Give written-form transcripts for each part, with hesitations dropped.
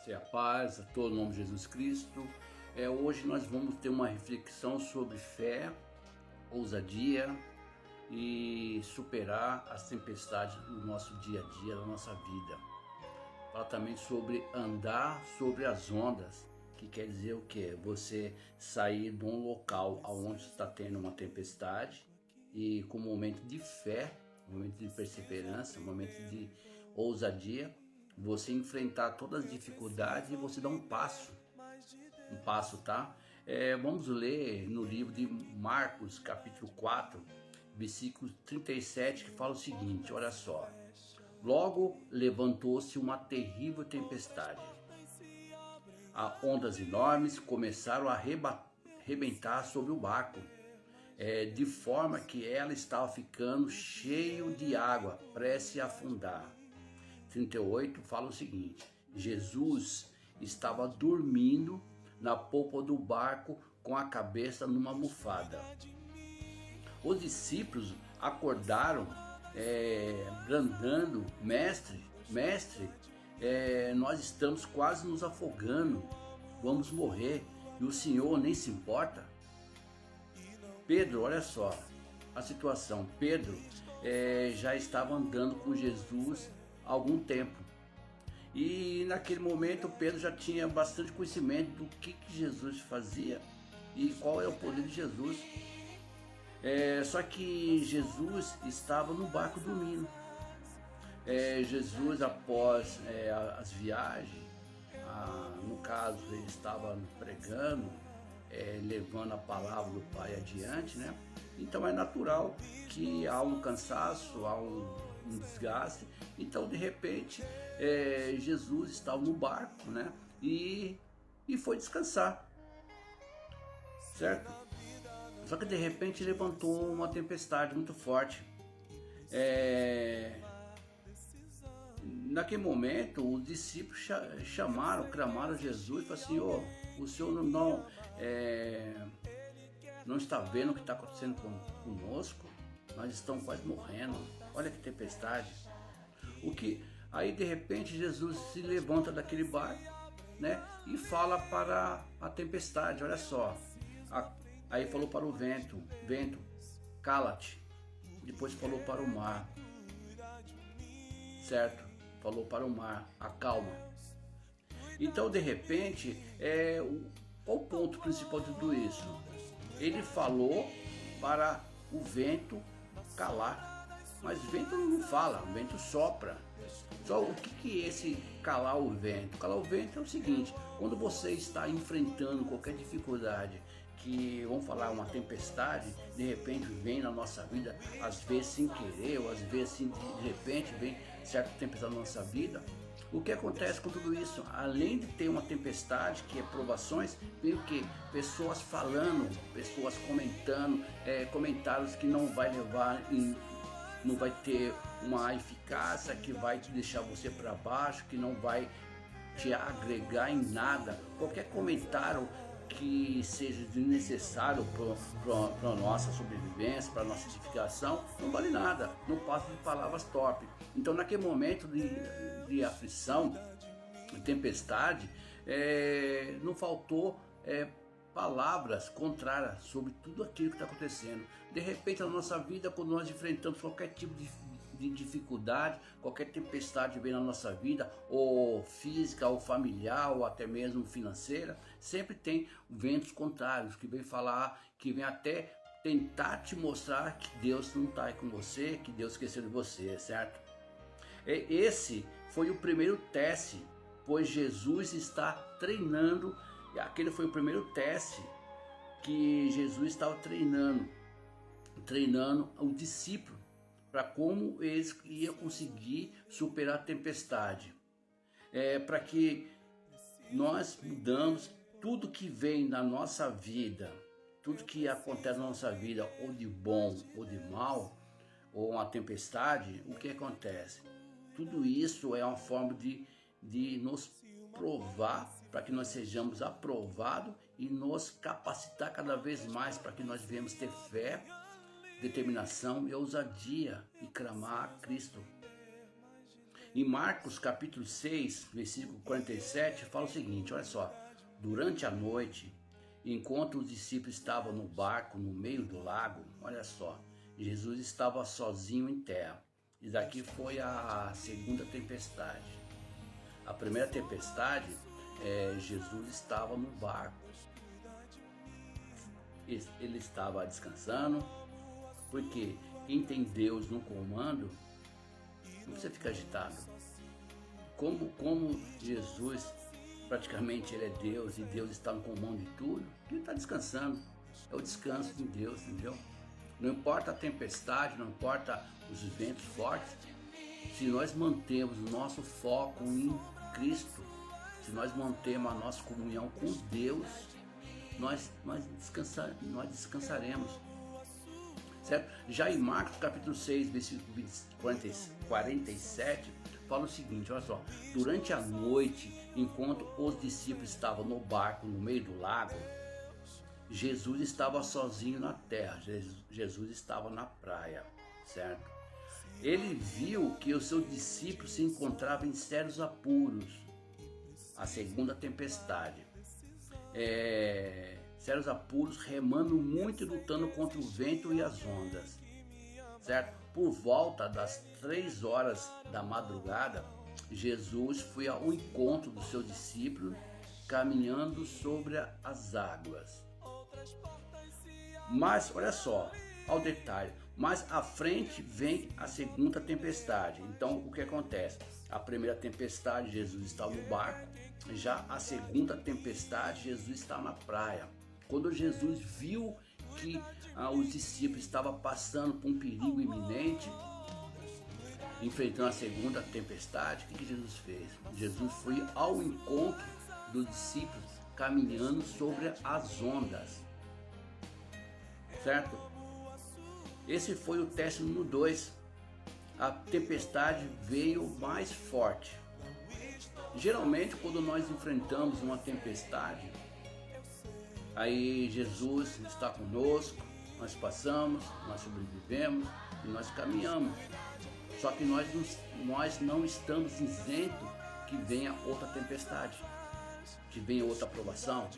Seja a paz, a todo nome de Jesus Cristo. Hoje nós vamos ter uma reflexão sobre fé, ousadia e superar as tempestades do nosso dia a dia, da nossa vida. Fala também sobre andar sobre as ondas, que quer dizer o quê? Você sair de um local onde está tendo uma tempestade e com um momento de fé, um momento de perseverança, um momento de ousadia, você enfrentar todas as dificuldades e você dar um passo, tá? Vamos ler no livro de Marcos, capítulo 4, versículo 37, que fala o seguinte, olha só. Logo levantou-se uma terrível tempestade. Ondas enormes começaram a arrebentar sobre o barco, de forma que ela estava ficando cheio de água, prestes a afundar. 38 fala o seguinte: Jesus estava dormindo na polpa do barco com a cabeça numa almofada. Os discípulos acordaram, bradando: Mestre, nós estamos quase nos afogando, vamos morrer, e o Senhor nem se importa? Pedro, olha só a situação. Pedro já estava andando com Jesus há algum tempo. E naquele momento Pedro já tinha bastante conhecimento do que Jesus fazia e qual é o poder de Jesus. Só que Jesus estava no barco dormindo. Jesus, após as viagens, no caso ele estava pregando, levando a palavra do Pai adiante, né? Então é natural que há um cansaço, há um desgaste. Então de repente Jesus estava no barco, né? E foi descansar, certo? Só que de repente levantou uma tempestade muito forte. Naquele momento os discípulos clamaram Jesus e falaram assim: o Senhor não está vendo o que está acontecendo conosco? Nós estamos quase morrendo, olha que tempestade. Aí de repente Jesus se levanta daquele barco, né, e fala para a tempestade, olha só. Aí falou para o vento, cala-te. Depois falou para o mar, certo? Falou para o mar, acalma. Então de repente, qual o ponto principal de tudo isso? Ele falou para o vento calar, mas o vento não fala, o vento sopra. Só o que é esse calar o vento? Calar o vento é o seguinte: quando você está enfrentando qualquer dificuldade, que vamos falar uma tempestade, de repente vem na nossa vida, às vezes sem querer, ou às vezes de repente vem certa tempestade na nossa vida. O que acontece com tudo isso? Além de ter uma tempestade, que é provações, vem o que? Pessoas falando, pessoas comentando, comentários que não vai levar não vai ter uma eficácia, que vai te deixar você para baixo, que não vai te agregar em nada. Qualquer comentário que seja desnecessário para a nossa sobrevivência, para a nossa edificação, não vale nada, não passa de palavras torpes. Então naquele momento de aflição, de tempestade, não faltou palavras contrárias sobre tudo aquilo que está acontecendo. De repente na nossa vida, quando nós enfrentamos qualquer tipo de dificuldade, qualquer tempestade vem na nossa vida, ou física, ou familiar, ou até mesmo financeira, sempre tem ventos contrários que vem falar, que vem até tentar te mostrar que Deus não está aí com você, que Deus esqueceu de você, certo? Esse foi o primeiro teste, pois Jesus está treinando. Aquele foi o primeiro teste que Jesus estava treinando o discípulo, para como eles iam conseguir superar a tempestade. Para que nós mudamos tudo que vem na nossa vida, tudo que acontece na nossa vida, ou de bom ou de mal, ou uma tempestade, o que acontece? Tudo isso é uma forma de nos provar, para que nós sejamos aprovados e nos capacitar cada vez mais, para que nós venhamos ter fé, determinação e ousadia e clamar a Cristo. Em Marcos capítulo 6, versículo 47, fala o seguinte, olha só. Durante a noite, enquanto os discípulos estavam no barco no meio do lago, olha só, Jesus estava sozinho em terra. E daqui foi a segunda tempestade. A primeira tempestade, Jesus estava no barco. Ele estava descansando, porque quem tem Deus no comando, não precisa ficar agitado. Como Jesus, praticamente ele é Deus e Deus está no comando de tudo, ele está descansando. É o descanso de Deus, entendeu? Não importa a tempestade, não importa os ventos fortes, se nós mantemos o nosso foco em Cristo, se nós mantemos a nossa comunhão com Deus, nós descansaremos. Certo? Já em Marcos capítulo 6, versículo 47, fala o seguinte, olha só. Durante a noite, enquanto os discípulos estavam no barco no meio do lago, Jesus estava sozinho na terra, Jesus estava na praia, certo? Ele viu que os seus discípulos se encontravam em sérios apuros, a segunda tempestade. Sérios apuros, remando muito e lutando contra o vento e as ondas, certo? Por volta das 3 horas da madrugada, Jesus foi ao encontro dos seus discípulos, caminhando sobre as águas. Mas, olha só, ao detalhe, mais à frente vem a segunda tempestade. Então, o que acontece? A primeira tempestade, Jesus está no barco. Já a segunda tempestade, Jesus está na praia. Quando Jesus viu que os discípulos estavam passando por um perigo iminente, enfrentando a segunda tempestade, o que Jesus fez? Jesus foi ao encontro dos discípulos, caminhando sobre as ondas, certo? Esse foi o teste número 2. A tempestade veio mais forte. Geralmente, quando nós enfrentamos uma tempestade, aí Jesus está conosco, nós passamos, nós sobrevivemos e nós caminhamos. Só que nós não estamos isentos que venha outra tempestade, que venha outra provação,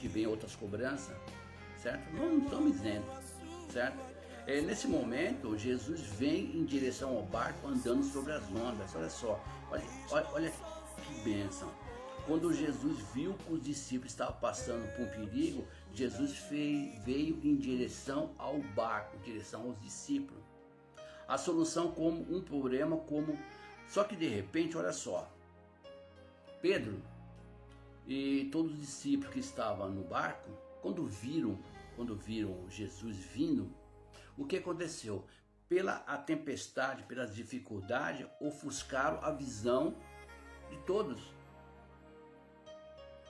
que venha outras cobranças, certo? Nós não estamos isentos, certo? Nesse momento, Jesus vem em direção ao barco andando sobre as ondas. Olha só, olha que bênção. Quando Jesus viu que os discípulos estavam passando por um perigo, Jesus veio em direção ao barco, em direção aos discípulos. A solução como um problema, só que de repente, olha só, Pedro e todos os discípulos que estavam no barco, quando viram Jesus vindo, o que aconteceu? Pela tempestade, pelas dificuldades, ofuscaram a visão de todos.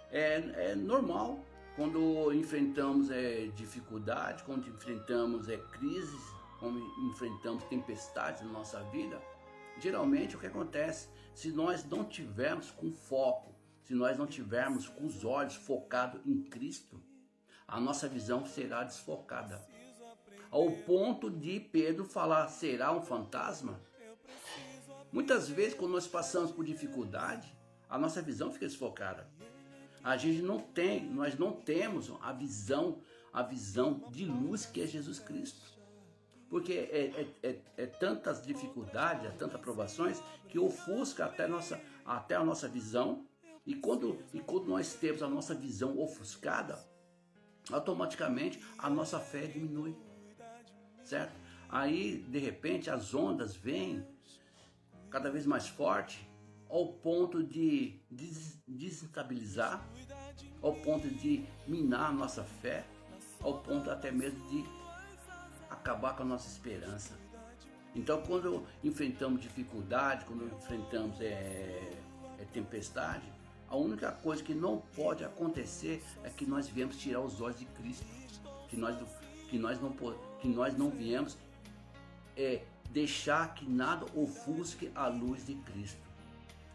É normal quando enfrentamos dificuldade, quando enfrentamos crises, quando enfrentamos tempestades na nossa vida. Geralmente o que acontece? Se nós não tivermos com foco, se nós não tivermos com os olhos focados em Cristo, a nossa visão será desfocada. Ao ponto de Pedro falar, será um fantasma? Muitas vezes quando nós passamos por dificuldade, a nossa visão fica desfocada. Nós não temos a visão de luz que é Jesus Cristo. Porque é tantas dificuldades, tantas provações, que ofusca até a nossa visão. E quando nós temos a nossa visão ofuscada, automaticamente a nossa fé diminui. Certo? Aí, de repente, as ondas vêm cada vez mais forte, ao ponto de desestabilizar, ao ponto de minar a nossa fé, ao ponto até mesmo de acabar com a nossa esperança. Então, quando enfrentamos dificuldade, quando enfrentamos tempestade, a única coisa que não pode acontecer é que nós viemos tirar os olhos de Cristo, que nós não viemos deixar que nada ofusque a luz de Cristo,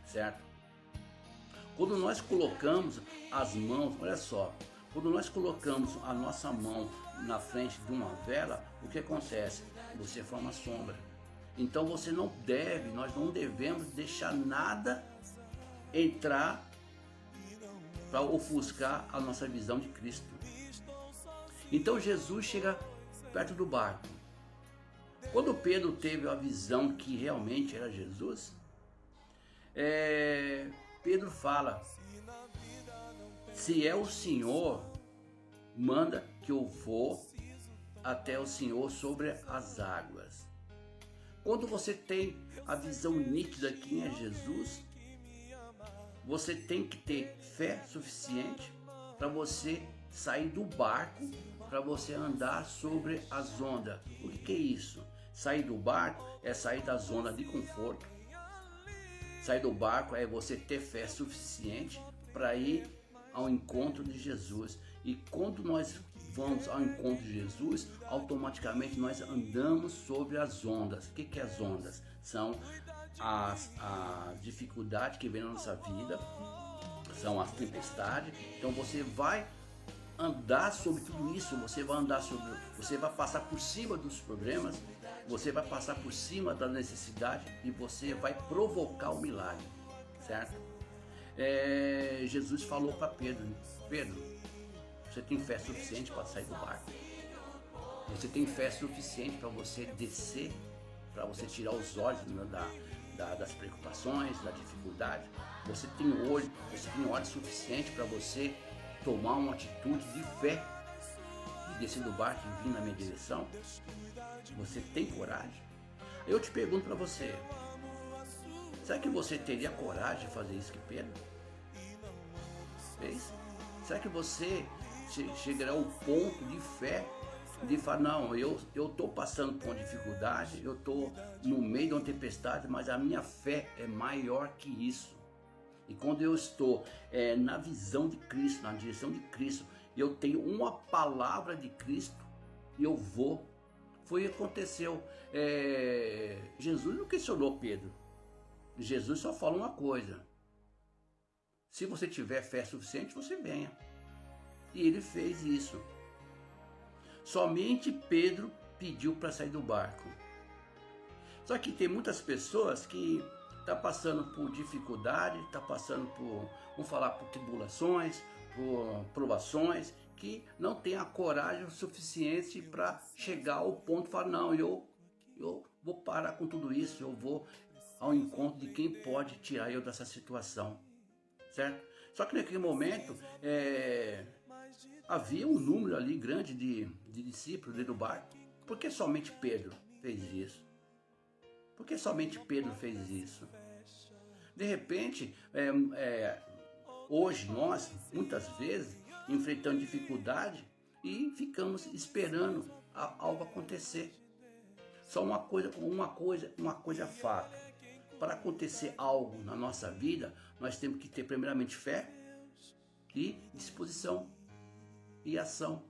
certo? Quando nós colocamos as mãos, olha só, quando nós colocamos a nossa mão na frente de uma vela, o que acontece? Você forma sombra. Então nós não devemos deixar nada entrar para ofuscar a nossa visão de Cristo. Então Jesus chega perto do barco. Quando Pedro teve a visão que realmente era Jesus, Pedro fala: se é o Senhor, manda que eu vou até o Senhor sobre as águas. Quando você tem a visão nítida de quem é Jesus, você tem que ter fé suficiente para você sair do barco, para você andar sobre as ondas. O que é isso? Sair do barco é sair da zona de conforto. Sair do barco é você ter fé suficiente para ir ao encontro de Jesus. E quando nós vamos ao encontro de Jesus, automaticamente nós andamos sobre as ondas. O que é as ondas? São a dificuldade que vem na nossa vida, são as tempestades. Então você vai andar sobre tudo isso, você vai passar por cima dos problemas, você vai passar por cima da necessidade e você vai provocar o milagre, certo? Jesus falou para Pedro: Pedro, você tem fé suficiente para sair do barco? Você tem fé suficiente para você descer, para você tirar os olhos das preocupações, da dificuldade? Você tem olho suficiente para você tomar uma atitude de fé e descer do barco e vir na minha direção? Você tem coragem? Eu te pergunto para você: será que você teria coragem de fazer isso que Pedro fez? Será que você chegará ao ponto de fé de falar: não, eu estou passando por uma dificuldade, eu estou no meio de uma tempestade, mas a minha fé é maior que isso. E quando eu estou na visão de Cristo, na direção de Cristo, eu tenho uma palavra de Cristo e eu vou. Foi o que aconteceu. Jesus não questionou Pedro. Jesus só falou uma coisa: se você tiver fé suficiente, você venha. E ele fez isso. Somente Pedro pediu para sair do barco. Só que tem muitas pessoas que está passando por dificuldade, está passando por, vamos falar, por tribulações, por provações, que não tem a coragem suficiente para chegar ao ponto de falar: não, eu vou parar com tudo isso, eu vou ao encontro de quem pode tirar eu dessa situação, certo? Só que naquele momento havia um número ali grande de discípulos dentro do barco. Por que somente Pedro fez isso? Por que somente Pedro fez isso? De repente, hoje nós, muitas vezes, enfrentamos dificuldade e ficamos esperando algo acontecer. Só uma coisa é fato. Para acontecer algo na nossa vida, nós temos que ter primeiramente fé e disposição e ação.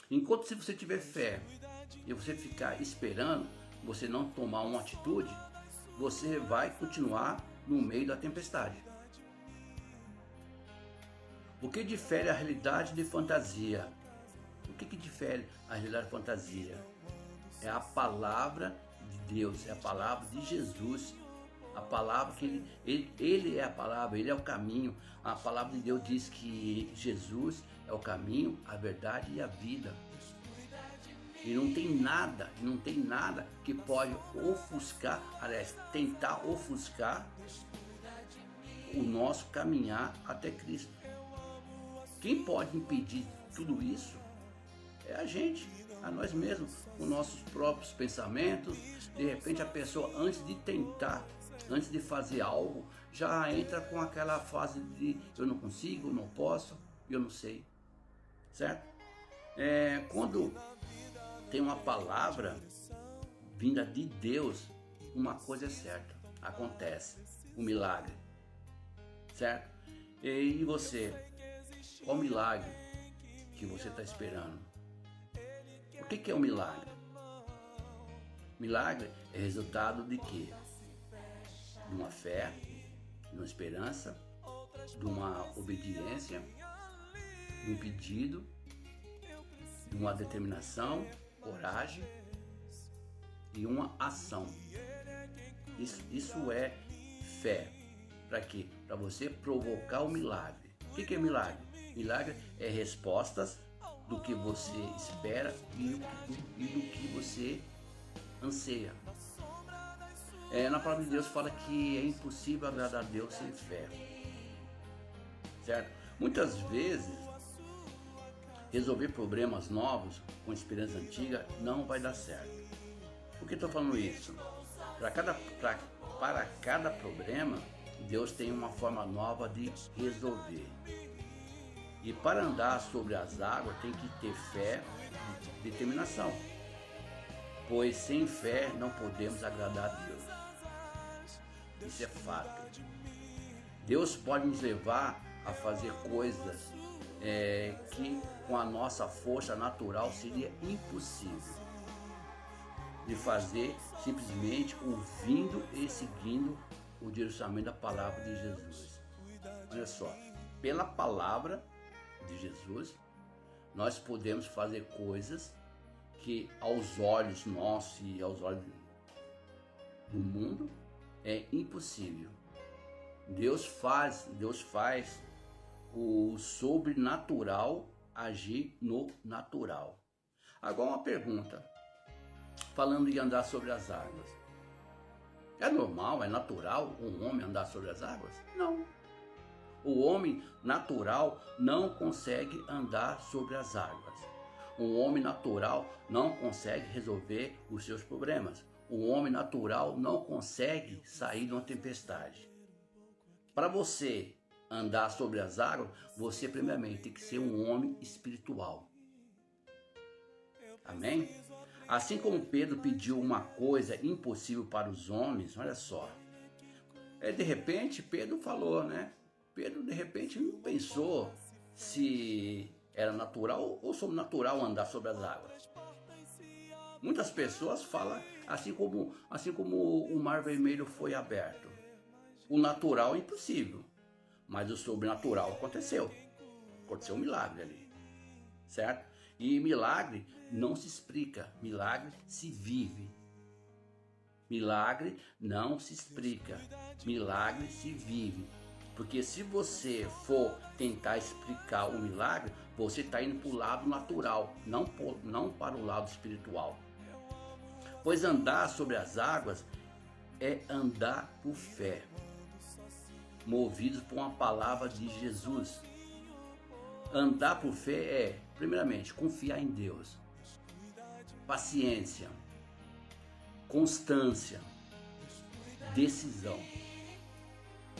Enquanto se você tiver fé e você ficar esperando, você não tomar uma atitude, você vai continuar no meio da tempestade. O que difere a realidade de fantasia? O que difere a realidade de fantasia? É a palavra de Deus, é a palavra de Jesus. A palavra que ele é a palavra, ele é o caminho. A palavra de Deus diz que Jesus é o caminho, a verdade e a vida. E não tem nada que pode ofuscar, aliás, tentar ofuscar o nosso caminhar até Cristo. Quem pode impedir tudo isso é a gente, a nós mesmos, com nossos próprios pensamentos. De repente a pessoa, antes de fazer algo, já entra com aquela fase de eu não consigo, não posso, eu não sei, certo? Quando tem uma palavra vinda de Deus, uma coisa é certa, acontece, um milagre, certo? E você, qual milagre que você está esperando? O que é um milagre? Milagre é resultado de quê? De uma fé, de uma esperança, de uma obediência, de um pedido, de uma determinação, coragem e uma ação. Isso é fé. Para quê? Para você provocar o milagre. O que é milagre? Milagre é respostas do que você espera e do que você anseia. Na palavra de Deus fala que é impossível agradar a Deus sem fé. Certo? Muitas vezes, resolver problemas novos com experiência antiga não vai dar certo. Por que estou falando isso? Para cada problema, Deus tem uma forma nova de resolver. E para andar sobre as águas tem que ter fé e determinação. Pois sem fé não podemos agradar a Deus. Isso é fato. Deus pode nos levar a fazer coisas que com a nossa força natural seria impossível de fazer, simplesmente ouvindo e seguindo o direcionamento da palavra de Jesus. Olha só, pela palavra de Jesus, nós podemos fazer coisas que aos olhos nossos e aos olhos do mundo é impossível. Deus faz o sobrenatural agir no natural. Agora uma pergunta, falando de andar sobre as águas. É normal, é natural um homem andar sobre as águas? Não. O homem natural não consegue andar sobre as águas. O homem natural não consegue resolver os seus problemas. O homem natural não consegue sair de uma tempestade. Para você andar sobre as águas, você primeiramente tem que ser um homem espiritual. Amém? Assim como Pedro pediu uma coisa impossível para os homens, olha só. De repente, Pedro falou, né? Pedro, de repente, não pensou se era natural ou sobrenatural andar sobre as águas. Muitas pessoas falam assim como o Mar Vermelho foi aberto. O natural é impossível, mas o sobrenatural aconteceu. Aconteceu um milagre ali, certo? E milagre não se explica, milagre se vive. Milagre não se explica, milagre se vive. Porque se você for tentar explicar o milagre, você está indo para o lado natural, não para o lado espiritual. Pois andar sobre as águas é andar por fé, movidos por uma palavra de Jesus. Andar por fé é, primeiramente, confiar em Deus, paciência, constância, decisão.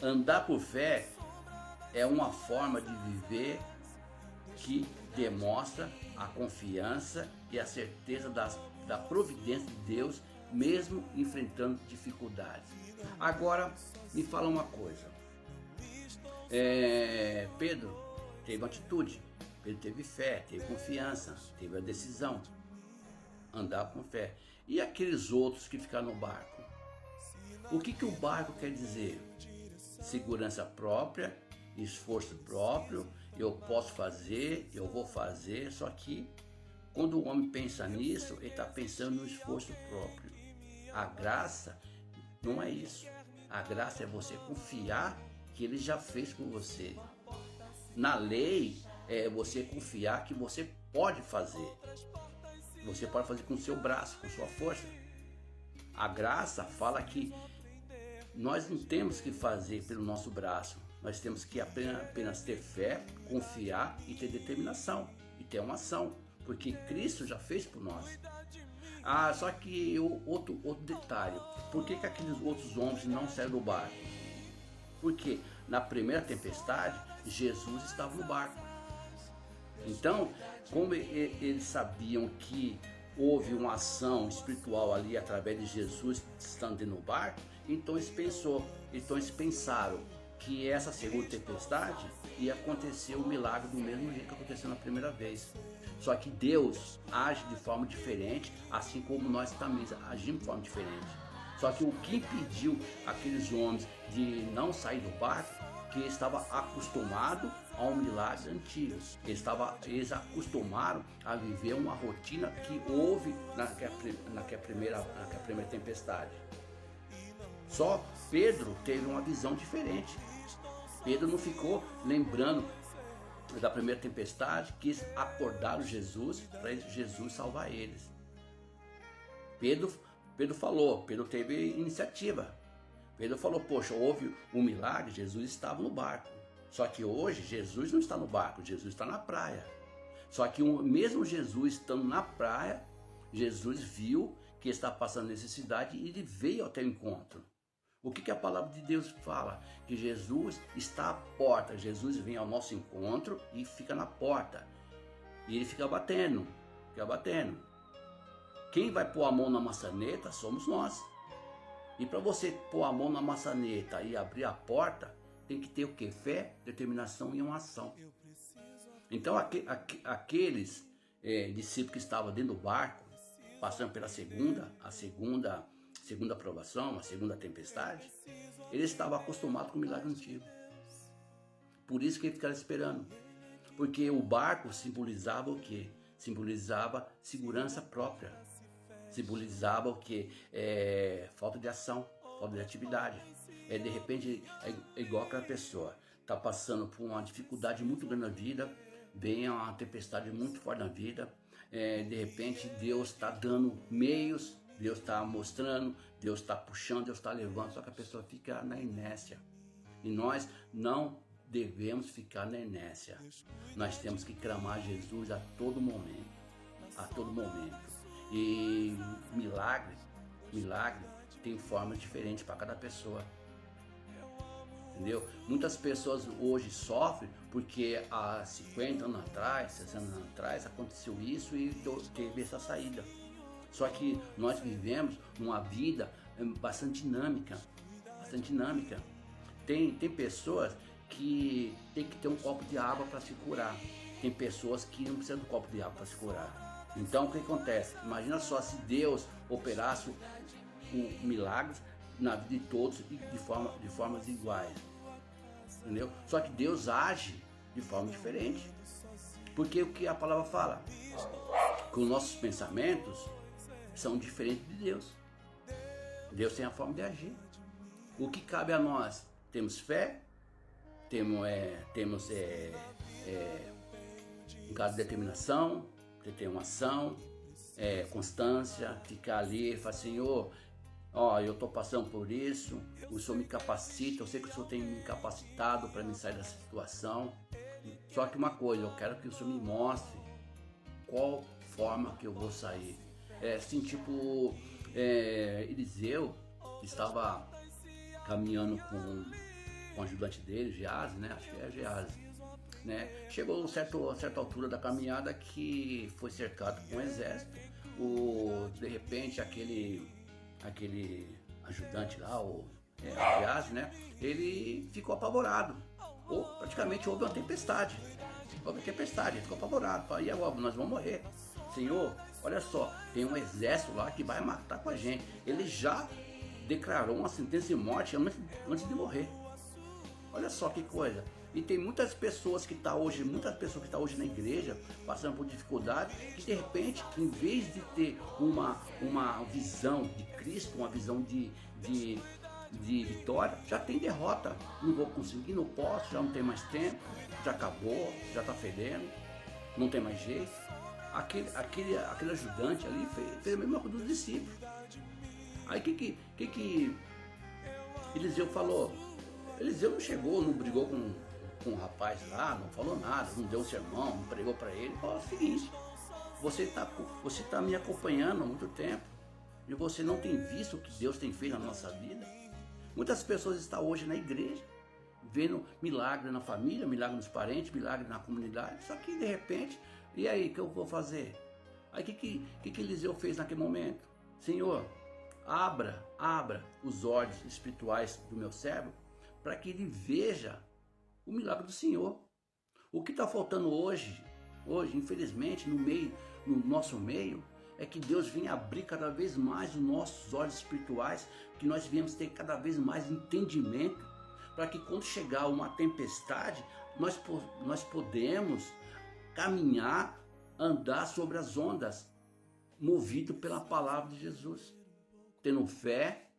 Andar por fé é uma forma de viver que demonstra a confiança e a certeza da providência de Deus, mesmo enfrentando dificuldades. Agora, me fala uma coisa. Pedro teve atitude, Pedro teve fé, teve confiança, teve a decisão. Andar com fé. E aqueles outros que ficaram no barco? O que o barco quer dizer? Segurança própria, esforço próprio, eu posso fazer, eu vou fazer, só que quando o homem pensa nisso, ele está pensando no esforço próprio. A graça não é isso. A graça é você confiar que ele já fez com você. Na lei, é você confiar que você pode fazer. Você pode fazer com o seu braço, com sua força. A graça fala que nós não temos que fazer pelo nosso braço. Nós temos que apenas ter fé, confiar e ter determinação. E ter uma ação. Porque Cristo já fez por nós. Só que outro detalhe. Por que aqueles outros homens não saíram do barco? Porque na primeira tempestade, Jesus estava no barco. Então, como eles sabiam que houve uma ação espiritual ali através de Jesus estando no barco, então eles pensaram que essa segunda tempestade ia acontecer o milagre do mesmo jeito que aconteceu na primeira vez. Só que Deus age de forma diferente, assim como nós também agimos de forma diferente. Só que o que impediu aqueles homens de não sair do barco, porque estava acostumado a um milagre antigo. Eles acostumaram a viver uma rotina que houve naquela primeira tempestade. Só Pedro teve uma visão diferente. Pedro não ficou lembrando da primeira tempestade, quis acordar Jesus para Jesus salvar eles. Pedro teve iniciativa. Pedro falou, poxa, houve um milagre, Jesus estava no barco. Só que hoje Jesus não está no barco, Jesus está na praia. Só que mesmo Jesus estando na praia, Jesus viu que está passando necessidade e ele veio até o encontro. O que a palavra de Deus fala? Que Jesus está à porta, Jesus vem ao nosso encontro e fica na porta. E ele fica batendo. Quem vai pôr a mão na maçaneta somos nós. E para você pôr a mão na maçaneta e abrir a porta, tem que ter o quê? Fé, determinação e uma ação. Então aqueles discípulos que estavam dentro do barco, passando pela segunda provação, a segunda tempestade, eles estavam acostumados com o milagre antigo. Por isso que eles ficaram esperando. Porque o barco simbolizava o quê? Simbolizava segurança própria. Simbolizava o quê? Falta de ação, falta de atividade. De repente, é igual aquela pessoa está passando por uma dificuldade muito grande na vida, vem uma tempestade muito forte na vida, de repente Deus está dando meios, Deus está mostrando, Deus está puxando, Deus está levando, só que a pessoa fica na inércia. E nós não devemos ficar na inércia. Nós temos que clamar Jesus a todo momento. E milagre tem formas diferentes para cada pessoa. Entendeu? Muitas pessoas hoje sofrem porque há 50 anos atrás, 60 anos atrás aconteceu isso e teve essa saída. Só que nós vivemos uma vida bastante dinâmica. Tem pessoas que tem que ter um copo de água para se curar. Tem pessoas que não precisam do copo de água para se curar. Então o que acontece? Imagina só se Deus operasse milagres na vida de todos de formas iguais. Entendeu? Só que Deus age de forma diferente. Porque o que a palavra fala? Que os nossos pensamentos são diferentes de Deus. Deus tem a forma de agir. O que cabe a nós? Temos fé, temos um caso de determinação, ter uma ação, constância, ficar ali e falar, Senhor, eu estou passando por isso, o Senhor me capacita, eu sei que o Senhor tem me capacitado para me sair dessa situação. Só que uma coisa, eu quero que o Senhor me mostre qual forma que eu vou sair. Eliseu estava caminhando com o ajudante dele, Geazi, né? Acho que é Geazi, né? Chegou a certa altura da caminhada que foi cercado por um exército. De repente aquele ajudante lá, o Geazi, né? Ele ficou apavorado. Praticamente houve uma tempestade. Ele ficou apavorado. Falou, e agora nós vamos morrer. Senhor, olha só, tem um exército lá que vai matar com a gente. Ele já declarou uma sentença de morte antes de morrer. Olha só que coisa. E tem muitas pessoas que estão hoje na igreja passando por dificuldade, que de repente, em vez de ter uma visão de Cristo, uma visão de vitória, já tem derrota. Não vou conseguir, não posso, já não tem mais tempo, já acabou, já está fedendo, não tem mais jeito. Aquele ajudante ali fez a mesma coisa dos discípulos. Aí que Eliseu falou? Eliseu não chegou, não brigou com o rapaz lá, não falou nada, não deu um sermão, não pregou para ele. Falou o seguinte, você tá me acompanhando há muito tempo e você não tem visto o que Deus tem feito na nossa vida. Muitas pessoas estão hoje na igreja, vendo milagre na família, milagre nos parentes, milagre na comunidade, só que de repente, e aí, o que eu vou fazer? Aí o que Eliseu fez naquele momento? Senhor, abra os olhos espirituais do meu servo, para que ele veja o milagre do Senhor. O que está faltando hoje, infelizmente, no nosso meio, é que Deus venha abrir cada vez mais os nossos olhos espirituais, que nós venhamos ter cada vez mais entendimento, para que quando chegar uma tempestade, nós podemos caminhar, andar sobre as ondas, movido pela palavra de Jesus, tendo fé,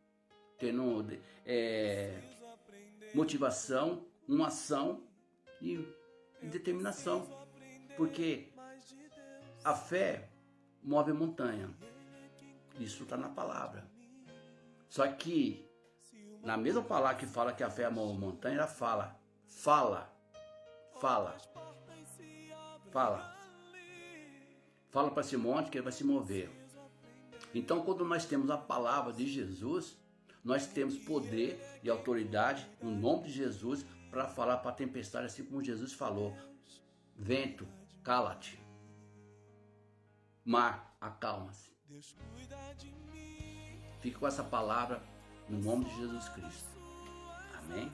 tendo motivação, uma ação e determinação, porque a fé move a montanha, isso está na palavra. Só que na mesma palavra que fala que a fé move a montanha, ela fala para esse monte que ele vai se mover. Então, quando nós temos a palavra de Jesus, nós temos poder e autoridade no nome de Jesus para falar para a tempestade, assim como Jesus falou: vento, cala-te, mar, acalma-se. Fique com essa palavra no nome de Jesus Cristo. Amém?